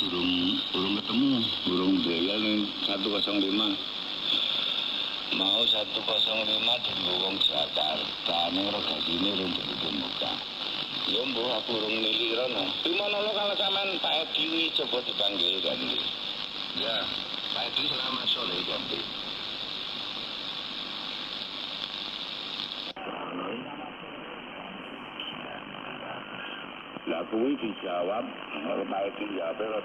Belum ketemu, belum biaya nih 105. Mau 105 di Bawang Jakarta, nih rogasinya untuk ditemukan. Ya mbak, aku urung nili rono. Gimana lo kalau sampean Pak Edi coba dipanggil ganti? Ya, Pak Edi selamat sore ganti. Lah kuwi dijawab, kalau Pak Edi jawab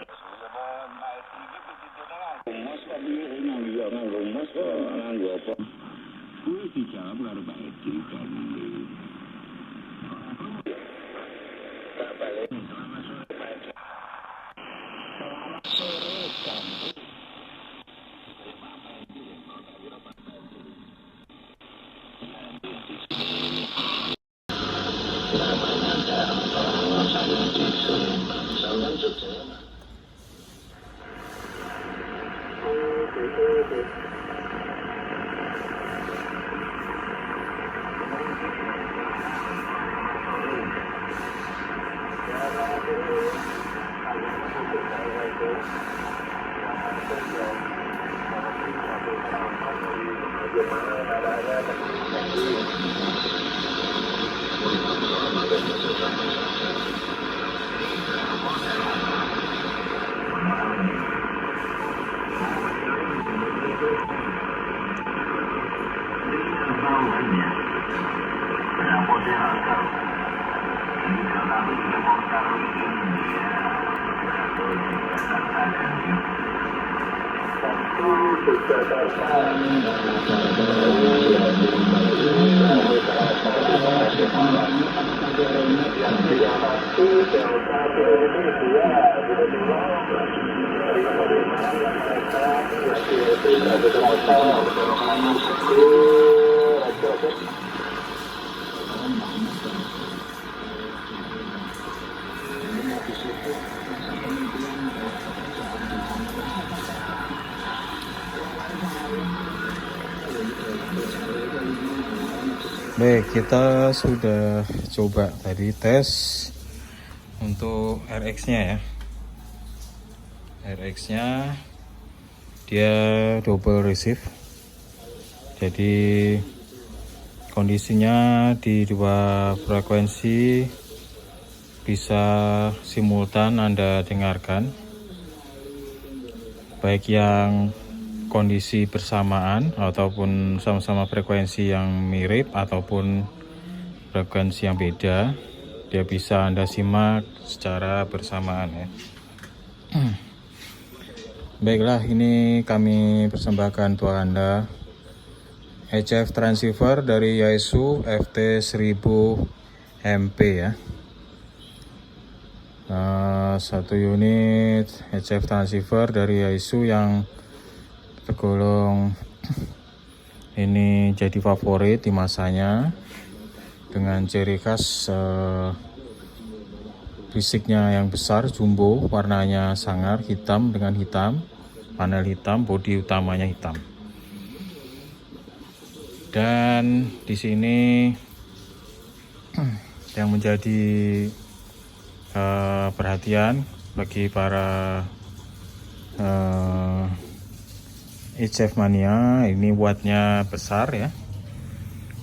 Mas kok piye nganggo mas kok nganggo apa? Kuwi dijawab karo Pak Edi ganti. Tak balik. Selamat sore ganti. Baik, kita sudah coba tadi tes untuk RX-nya ya. RX-nya dia double receive. Jadi kondisinya di dua frekuensi bisa simultan Anda dengarkan. Baik yang kondisi bersamaan ataupun sama-sama frekuensi yang mirip ataupun frekuensi yang beda, dia bisa Anda simak secara bersamaan ya. Baiklah, ini kami persembahkan untuk Anda HF transceiver dari Yaesu FT1000 MP ya. Satu unit HF transceiver dari Yaesu yang tergolong ini jadi favorit di masanya dengan ciri khas fisiknya yang besar, jumbo, warnanya sangar, hitam dengan hitam, panel hitam, bodi utamanya hitam. Dan di sini yang menjadi perhatian bagi para HF mania, ini wattnya besar ya.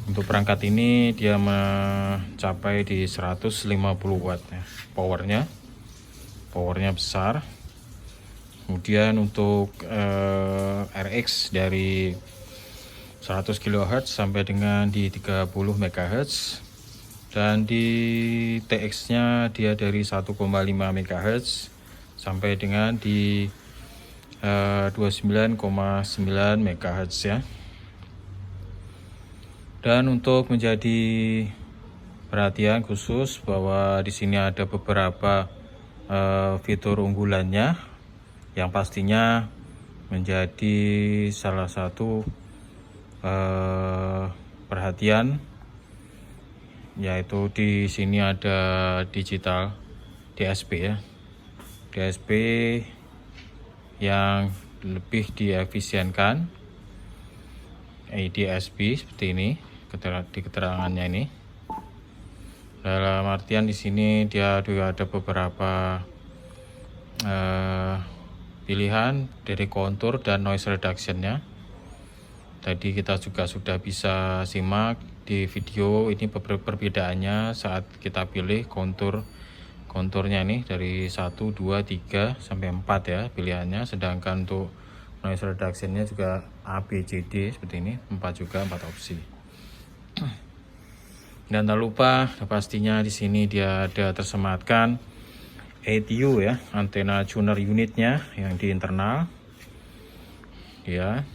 Untuk perangkat ini dia mencapai di 150 watt ya. Powernya besar. Kemudian untuk RX dari 100 kHz sampai dengan di 30 MHz, dan di TX nya dia dari 1,5 MHz sampai dengan di 29,9 MHz ya. Dan untuk menjadi perhatian khusus bahwa di sini ada beberapa fitur unggulannya yang pastinya menjadi salah satu perhatian, yaitu di sini ada digital DSP ya. DSP yang lebih diefisienkan, DSP seperti ini di keterangannya ini. Dalam artian di sini dia juga ada beberapa pilihan dari kontur dan noise reduction-nya. Tadi kita juga sudah bisa simak di video ini perbedaannya saat kita pilih konturnya nih dari 1, 2, 3 sampai 4 ya pilihannya, sedangkan untuk noise reduction-nya juga A, B, C, D seperti ini, 4 opsi. Dan tak lupa pastinya di sini dia ada tersematkan ATU ya, antena tuner unitnya yang di internal ya.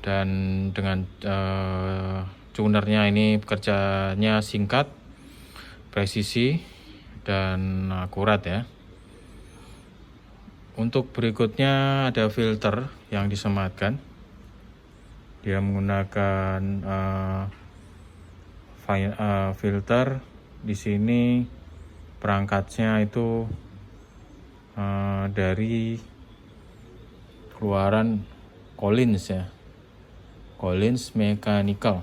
Dan dengan tunernya ini bekerjanya singkat, presisi dan akurat ya. Untuk berikutnya ada filter yang disematkan. Dia menggunakan filter. Di sini perangkatnya itu dari keluaran Collins ya, Collins Mechanical.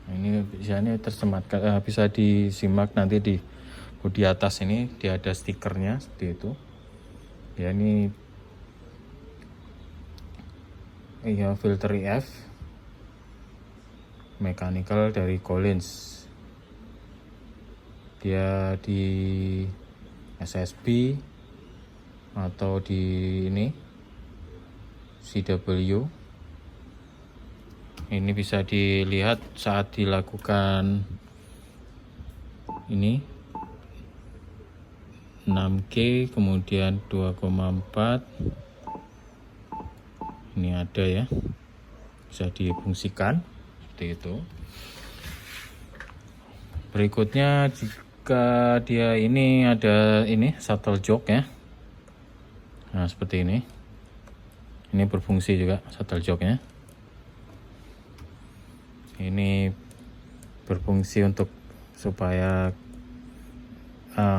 Ini biasanya tersematkan, bisa disimak nanti di atas ini dia ada stikernya seperti itu ya. Ini ya filter EF mechanical dari Collins. Dia di SSB atau di ini CW. Ini bisa dilihat saat dilakukan ini 6K kemudian 2,4. Ini ada ya, bisa difungsikan seperti itu. Berikutnya jika dia ini ada ini shuttle jock ya, nah seperti ini berfungsi juga shuttle jocknya. Ini berfungsi untuk supaya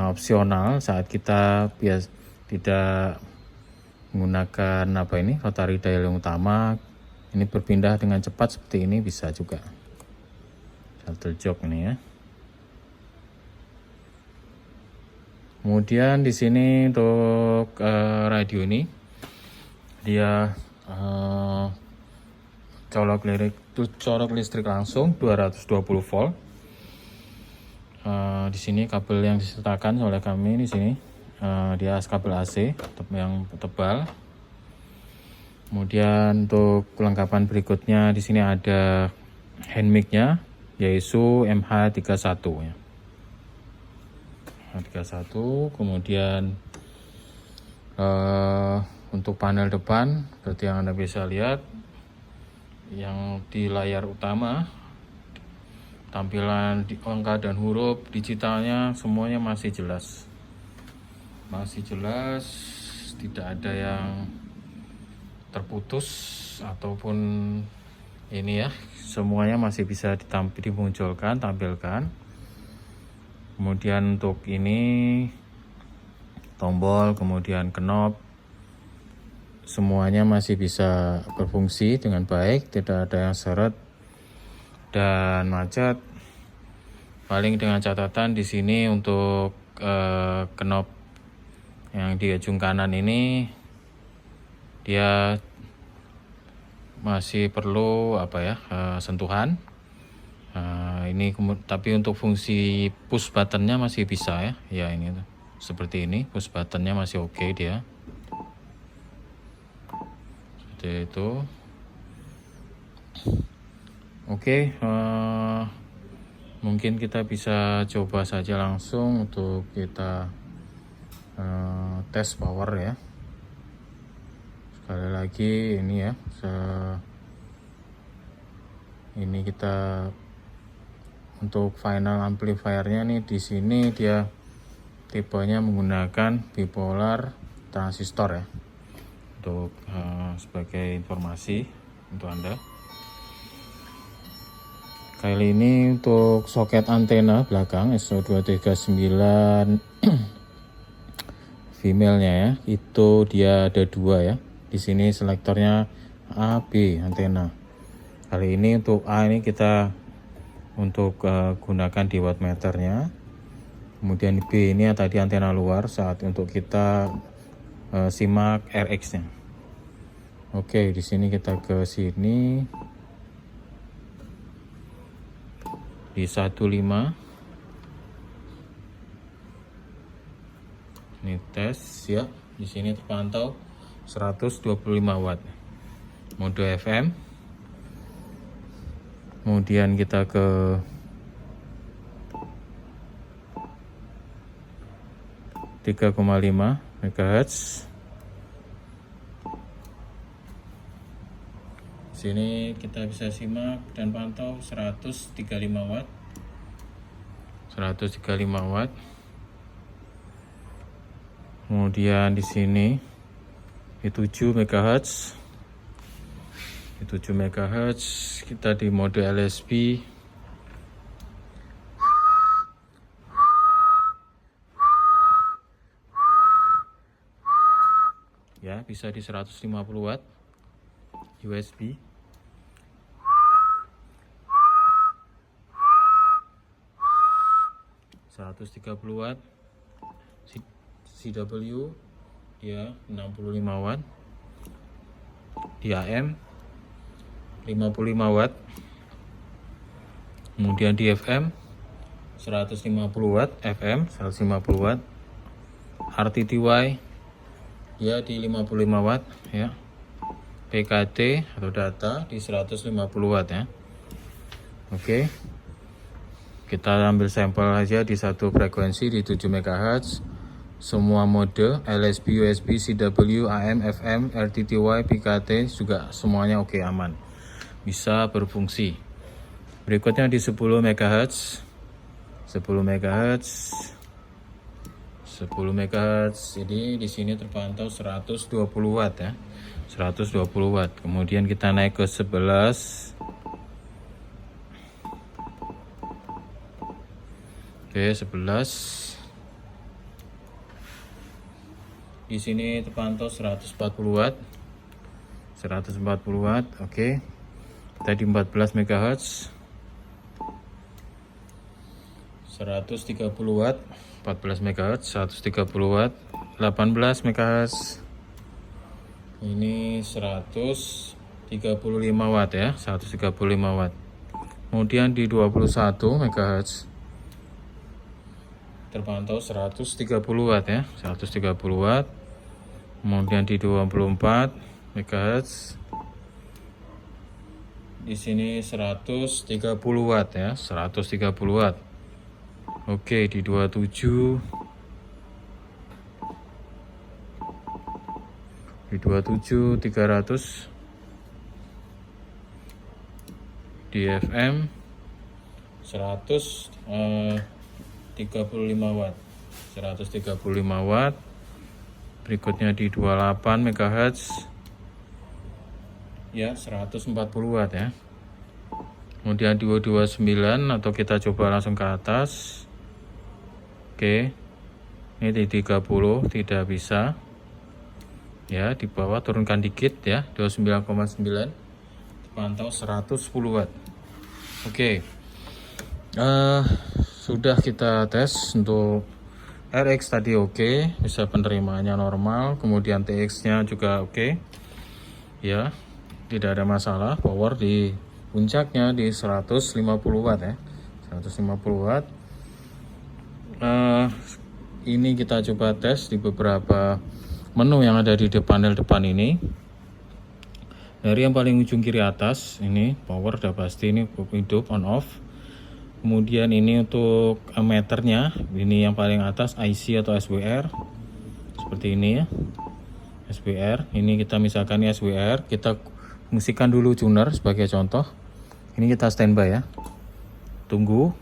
opsional saat kita tidak menggunakan rotary dial yang utama, ini berpindah dengan cepat seperti ini bisa juga shuttle jock ini ya. Kemudian di sini untuk radio ini dia colok listrik langsung 220 volt. Di sini kabel yang disertakan oleh kami di sini dia kabel AC yang tebal. Kemudian untuk kelengkapan berikutnya di sini ada hand mic-nya Yaesu MH31 ya. MH31. Kemudian untuk panel depan seperti yang Anda bisa lihat yang di layar utama, tampilan angka dan huruf digitalnya semuanya masih jelas, tidak ada yang terputus ataupun ini ya, semuanya masih bisa tampilkan. Kemudian untuk ini tombol, kemudian knob, semuanya masih bisa berfungsi dengan baik, tidak ada yang seret dan macet. Paling dengan catatan di sini untuk knob yang di ujung kanan ini dia masih perlu sentuhan. Ini tapi untuk fungsi push buttonnya masih bisa ya ini seperti ini, push buttonnya masih oke dia. Seperti itu. Oke, mungkin kita bisa coba saja langsung untuk kita tes power ya. Sekali lagi ini ya, ini kita untuk final amplifiernya nih, di sini dia tipenya menggunakan bipolar transistor ya. Untuk sebagai informasi untuk Anda. Kali ini untuk soket antena belakang SO239 female-nya ya, itu dia ada 2 ya. Di sini selektornya A, B antena. Kali ini untuk A ini kita untuk gunakan di wattmeternya. Kemudian B ini tadi antena luar saat untuk kita simak RX nya. Oke, di sini kita ke sini di 15. Ini tes ya. Di sini terpantau 125 watt. Mode FM. Kemudian kita ke 3,5 MHz. Sini kita bisa simak dan pantau 135 watt. 135 watt. Kemudian di sini di 7 MHz. Di 7 MHz kita di mode LSB. Ya, bisa di 150 watt USB. (130 watt) CW ya 65 watt. Di AM 55 watt. Kemudian di FM 150 watt, FM 150 watt. RTTY ya di 55 watt ya. PKT atau data di 150 watt ya. Oke. Kita ambil sampel aja di satu frekuensi di 7 MHz. Semua mode LSB, USB, CW, AM, FM, RTTY, PKT juga semuanya oke, aman. Bisa berfungsi. Berikutnya di 10 MHz. 10 MHz. 10 MHz. Jadi di sini terpantau 120 watt ya. 120 watt. Kemudian kita naik ke 11. Oke, 11. Di sini terpantau 140 watt. 140 watt. Oke. Tadi 14 MHz. 130 watt. 14 MHz, 130 watt. 18 MHz. Ini 135 watt ya, 135 watt. Kemudian di 21 MHz terpantau 130 watt ya, 130 watt. Kemudian di 24 MHz di sini 130 watt ya, 130 watt. Oke, di 27 300. Di FM 135 watt. 135 watt. Berikutnya di 28 MHz ya, 140 watt ya. Kemudian di 29 atau kita coba langsung ke atas. Oke. Ini di 30 tidak bisa. Ya, di bawah turunkan dikit ya, 29,9. Pantau 110 watt. Oke. Sudah kita tes untuk RX tadi oke, bisa penerimaannya normal, kemudian TX-nya juga oke. Ya, tidak ada masalah. Power di puncaknya di 150 watt ya. 150 watt. Ini kita coba tes di beberapa menu yang ada di panel depan ini. Dari yang paling ujung kiri atas ini power udah pasti, ini hidup on off. Kemudian ini untuk meternya, ini yang paling atas IC atau SWR seperti ini ya, SWR. Ini kita misalkan ini SWR, kita fungsikan dulu tuner sebagai contoh. Ini kita standby ya, tunggu,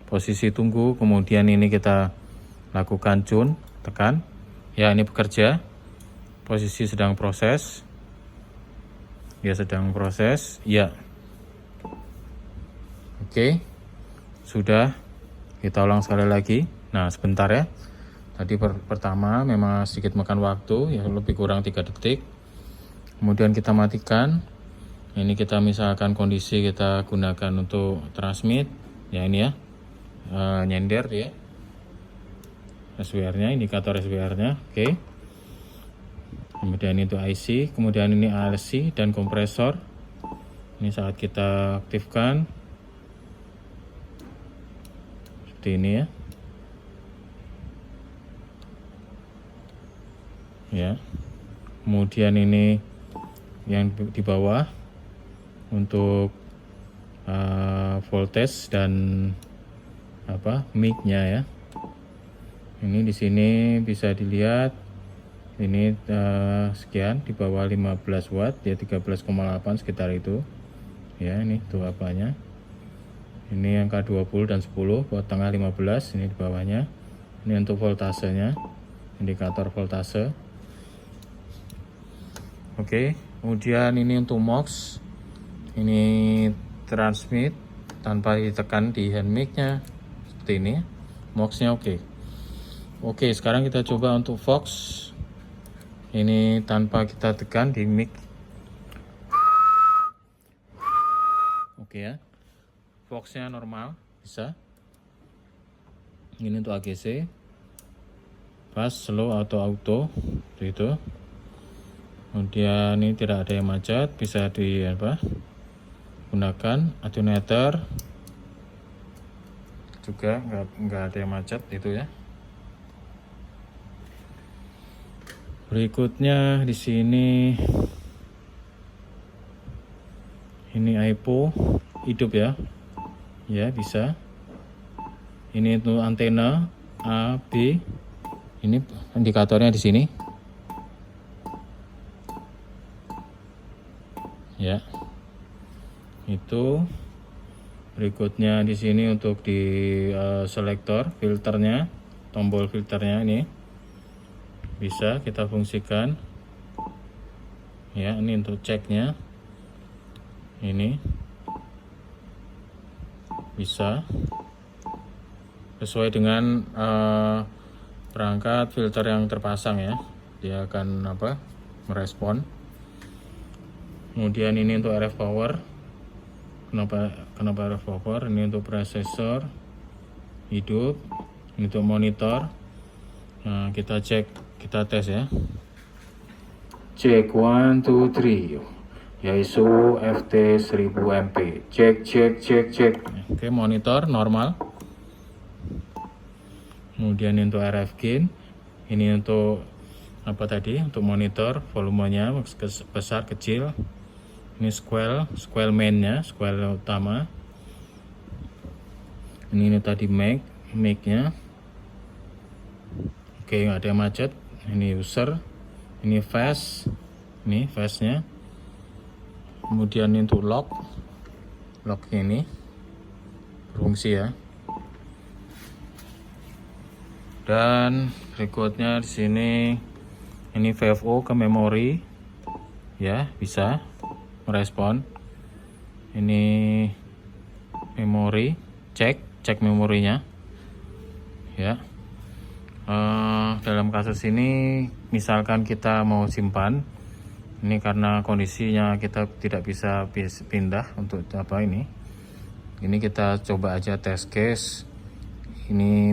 posisi tunggu. Kemudian ini kita lakukan tune, tekan ya, ini bekerja, posisi sedang proses ya, sedang proses ya. Oke. Sudah, kita ulang sekali lagi. Nah, sebentar ya. Tadi pertama memang sedikit makan waktu, ya lebih kurang 3 detik. Kemudian kita matikan. Ini kita misalkan kondisi kita gunakan untuk transmit. Ya ini ya, nyender ya. SWR-nya, indikator SWR-nya. Oke. Kemudian itu IC, kemudian ini ALC dan kompresor. Ini saat kita aktifkan seperti ini ya. Ya. Kemudian ini yang di bawah untuk voltage dan mic-nya ya. Ini di sini bisa dilihat ini sekian, di bawah 15 watt ya, 13,8 sekitar itu ya. Ini tuh apanya, ini angka 20 dan 10, buat tengah 15, ini di bawahnya. Ini untuk voltasenya, indikator voltase. Oke, kemudian ini untuk MUX, ini transmit tanpa ditekan di hand mic-nya seperti ini. MUX-nya oke, sekarang kita coba untuk Vox. Ini tanpa kita tekan di mic. Oke ya. Vox-nya normal, bisa. Ini untuk AGC. Fast, slow, auto, seperti itu. Kemudian ini tidak ada yang macet, bisa gunakan attunator. Juga nggak ada yang macet itu ya. Berikutnya di sini ini IPO hidup ya. Ya, bisa. Ini untuk antena A, B. Ini indikatornya di sini. Ya. Itu berikutnya di sini untuk di selektor filternya, tombol filternya ini bisa kita fungsikan ya. Ini untuk ceknya, ini bisa sesuai dengan perangkat filter yang terpasang ya, dia akan merespon. Kemudian ini untuk RF power. Kenapa RF power? Ini untuk prosesor hidup, ini untuk monitor. Nah, kita tes ya. Cek 1 2 3. Yaesu FT 1000 MP. Cek. Oke, monitor normal. Kemudian untuk RF gain. Ini untuk untuk monitor volumenya besar kecil. Ini square main-nya, square utama. Ini tadi mic-nya. Oke, nggak ada yang macet. Ini user, ini fast, ini fast-nya. Kemudian ini untuk lock ini berfungsi ya. Dan berikutnya di sini ini VFO ke memori ya, bisa merespon. Ini memori, cek memorinya ya. Dalam kasus ini misalkan kita mau simpan ini, karena kondisinya kita tidak bisa pindah untuk ini kita coba aja test case. Ini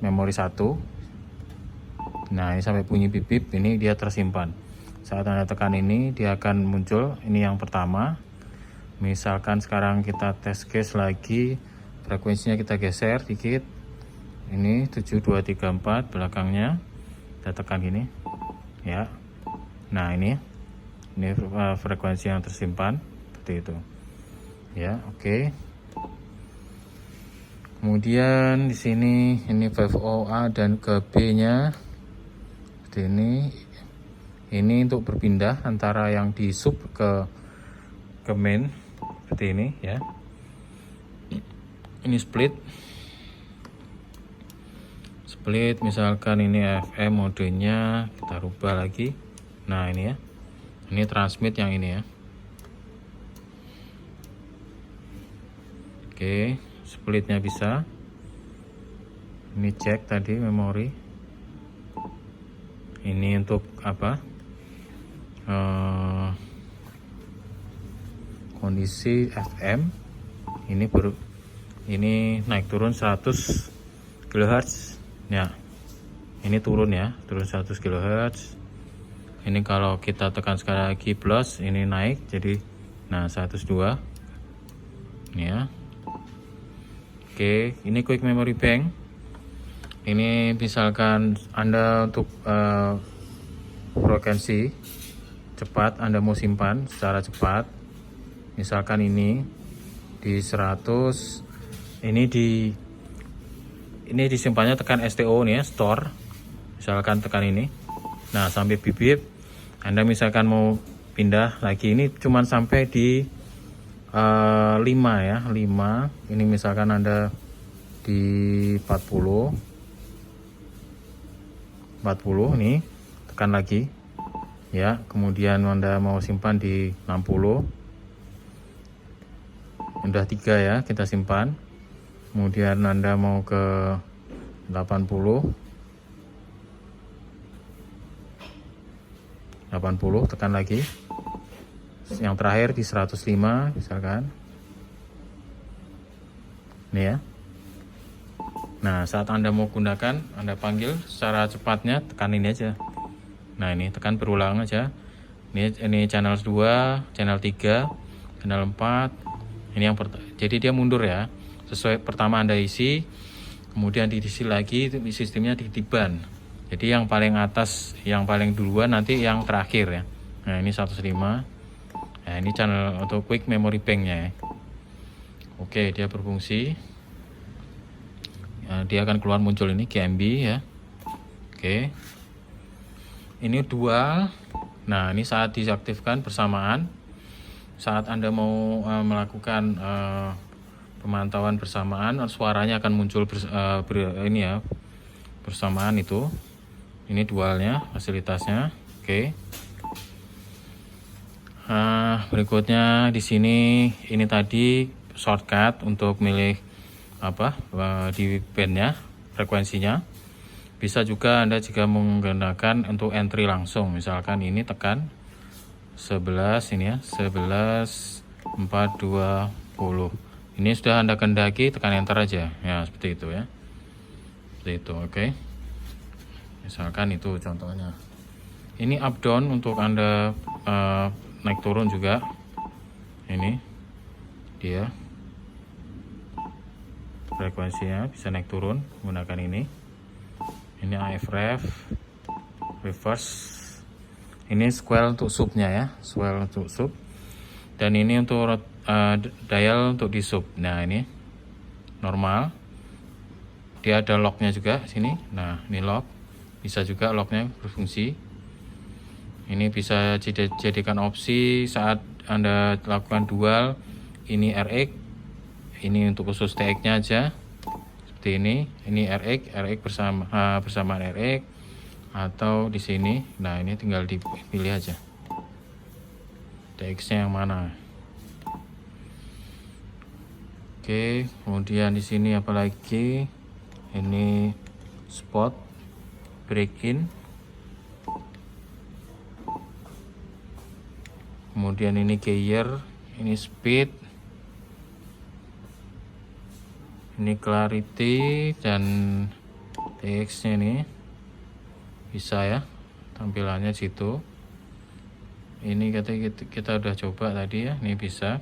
memori 1. Nah, ini sampai bunyi bip-bip, ini dia tersimpan. Saat Anda tekan ini, dia akan muncul. Ini yang pertama. Misalkan sekarang kita tes case lagi, frekuensinya kita geser dikit. Ini 7234 belakangnya. Kita tekan gini. Ya. Nah, ini frekuensi yang tersimpan seperti itu. Ya, oke. Kemudian di sini ini 5OA dan ke B-nya seperti ini. Ini untuk berpindah antara yang di sub ke main seperti ini ya. Ini split misalkan ini FM modenya kita rubah lagi. Nah, ini ya. Ini transmit yang ini ya. Oke, splitnya bisa. Ini cek tadi memori. Ini untuk kondisi FM. Ini naik turun 100 kHz ya. ini turun ya, turun 100 kHz. Ini kalau kita tekan sekali lagi plus, ini naik jadi nah 102 ini ya. Oke, ini quick memory bank. Ini misalkan Anda untuk frekuensi cepat Anda mau simpan secara cepat, misalkan ini di 100, ini disimpannya tekan STO nih ya, store, misalkan tekan ini, nah sampai bibit. Anda misalkan mau pindah lagi, ini cuman sampai di 5 ya, 5. Ini misalkan Anda di 40 nih, tekan lagi ya. Kemudian Anda mau simpan di 60, udah 3 ya, kita simpan. Kemudian Anda mau ke 80, tekan lagi. Yang terakhir di 105 misalkan. Nih ya. Nah, saat Anda mau gunakan, Anda panggil secara cepatnya, tekan ini aja. Nah, ini tekan berulang aja. Ini channel 2, channel 3, channel 4. Ini yang jadi dia mundur ya. Sesuai pertama Anda isi, kemudian diisi lagi, sistemnya ditiban. Jadi yang paling atas, yang paling duluan nanti yang terakhir ya. Nah, ini 105. Nah, ini channel untuk quick memory bank-nya ya. Oke, dia berfungsi. Ya, dia akan keluar muncul ini GMB ya. Oke. Ini dual. Nah, ini saat diaktifkan bersamaan. Saat Anda mau melakukan pemantauan bersamaan, suaranya akan muncul ini ya, bersamaan itu. Ini dualnya, fasilitasnya. Oke. Berikutnya di sini, ini tadi shortcut untuk milih di bandnya, frekuensinya. Bisa juga Anda jika menggunakan untuk entry langsung, misalkan ini tekan 11 ini ya, 11 420. Ini sudah Anda kendaki, tekan enter aja ya, seperti itu ya, seperti itu. Oke, misalkan itu contohnya. Ini up down untuk Anda naik turun juga. Ini dia frekuensinya, bisa naik turun menggunakan ini. Ini AF ref, reverse. Ini swell untuk subnya ya, swell untuk sub. Dan ini untuk dial untuk di sub. Nah, ini normal. Dia ada locknya juga sini. Nah, ini lock. Bisa juga locknya berfungsi. Ini bisa jadikan opsi saat Anda lakukan dual. Ini RX. Ini untuk khusus TX-nya aja. Seperti ini. Ini RX bersamaan RX atau di sini. Nah, ini tinggal dipilih aja. TX-nya yang mana? Oke, kemudian di sini apalagi? Ini spot, break in. Kemudian ini gear, ini speed, ini clarity, dan TX nya ini bisa ya tampilannya situ. Ini kita udah coba tadi ya, ini bisa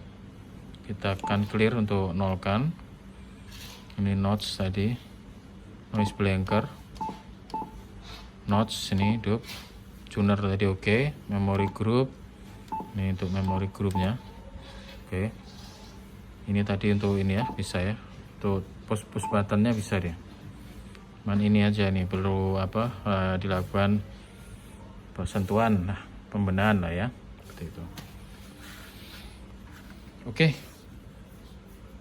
kita akan clear untuk nolkan. Ini notch tadi, noise blanker, notch ini hidup, tuner tadi oke. Memory group, ini untuk memory groupnya. Oke, ini tadi untuk ini ya, bisa ya, untuk push buttonnya bisa dia. Cuman ini aja nih perlu dilakukan persentuhan, pembenahan lah ya, seperti itu. Oke,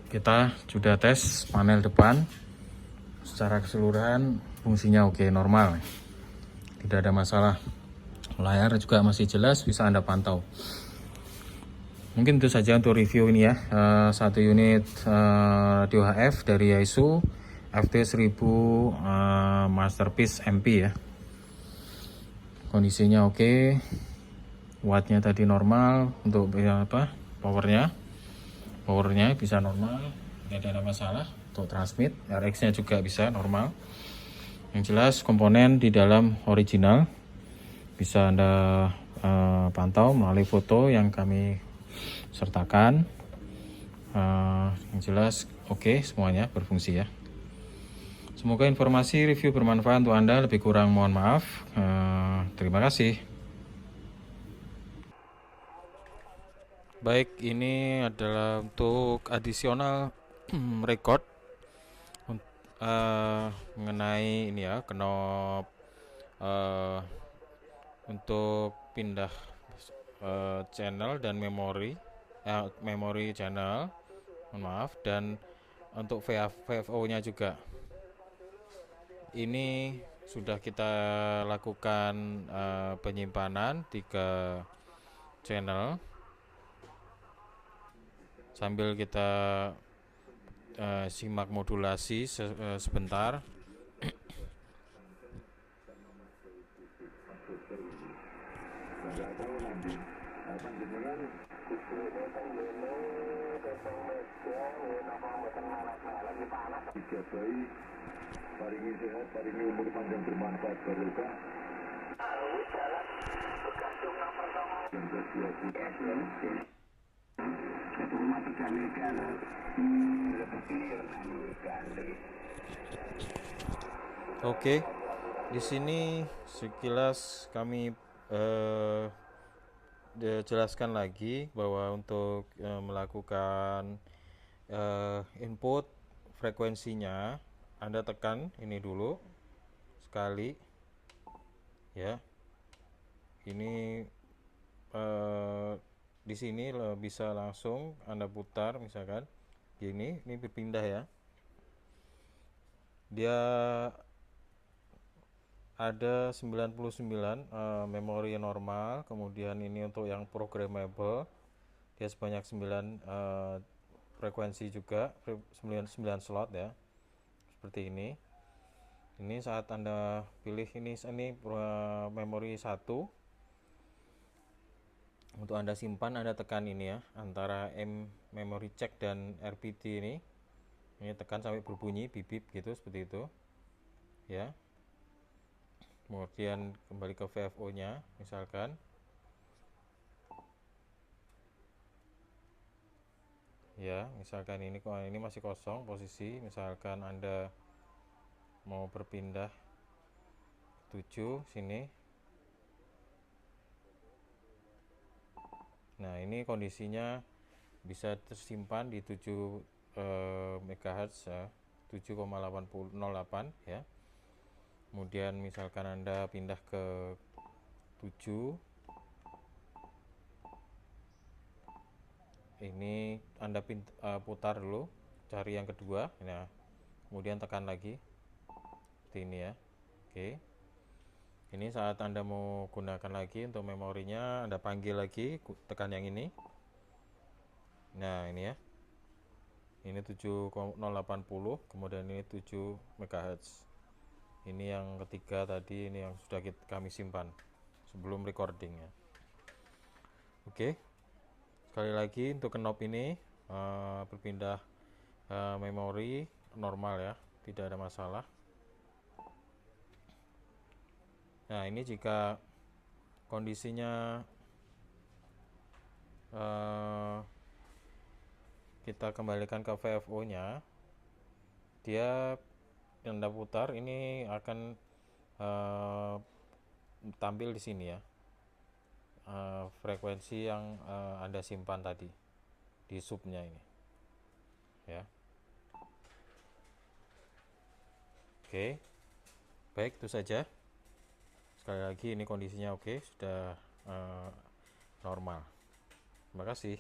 kita sudah tes panel depan secara keseluruhan, fungsinya oke, normal, tidak ada masalah. Layar juga masih jelas, bisa Anda pantau. Mungkin itu saja untuk review ini ya. Satu unit radio HF dari Yaesu FT1000 Masterpiece MP ya. Kondisinya oke. Wattnya tadi normal. Untuk powernya bisa normal, tidak ada masalah. Untuk transmit RX nya juga bisa normal. Yang jelas komponen di dalam original bisa Anda pantau melalui foto yang kami sertakan. Yang jelas oke, semuanya berfungsi ya. Semoga informasi review bermanfaat untuk Anda, lebih kurang mohon maaf. Terima kasih. Baik, ini adalah untuk adisional record mengenai ini ya, knob untuk pindah channel dan memori channel, mohon maaf, dan untuk VFO nya juga. Ini sudah kita lakukan penyimpanan 3 channel sambil kita simak modulasi sebentar. Paringi sehat, paringi umur panjang bermanfaat barokah. Yang ke-20 Oke, di sini sekilas kami jelaskan lagi bahwa untuk melakukan input frekuensinya, Anda tekan ini dulu sekali ya. Ini di sini bisa langsung Anda putar, misalkan gini, ini berpindah ya. Dia ada 99 memori normal, kemudian ini untuk yang programmable, dia sebanyak 9 frekuensi juga, 9 slot ya, seperti ini. Ini saat Anda pilih ini memori 1, untuk Anda simpan, Anda tekan ini ya, antara memory check dan RPD ini tekan sampai berbunyi bip-bip gitu, seperti itu ya. Kemudian kembali ke VFO nya, misalkan ya, misalkan ini masih kosong posisi, misalkan Anda mau berpindah 7 sini. Nah, ini kondisinya bisa tersimpan di 7 MHz ya, 7,808 ya. Kemudian misalkan Anda pindah ke 7, ini Anda putar dulu, cari yang kedua. Nah, kemudian tekan lagi seperti ini ya. Oke, ini saat Anda mau gunakan lagi untuk memorinya, Anda panggil lagi, tekan yang ini. Nah, ini ya, ini 7,080, kemudian ini 7 MHz. Ini yang ketiga tadi, ini yang sudah kami simpan sebelum recording ya. Oke, sekali lagi untuk knob ini berpindah memori normal ya, tidak ada masalah. Nah, ini jika kondisinya kita kembalikan ke VFO nya, dia Anda putar, ini akan tampil di sini ya, frekuensi yang Anda simpan tadi di subnya ini ya. Oke, baik, itu saja. Sekali lagi, ini kondisinya oke, sudah normal. Terima kasih.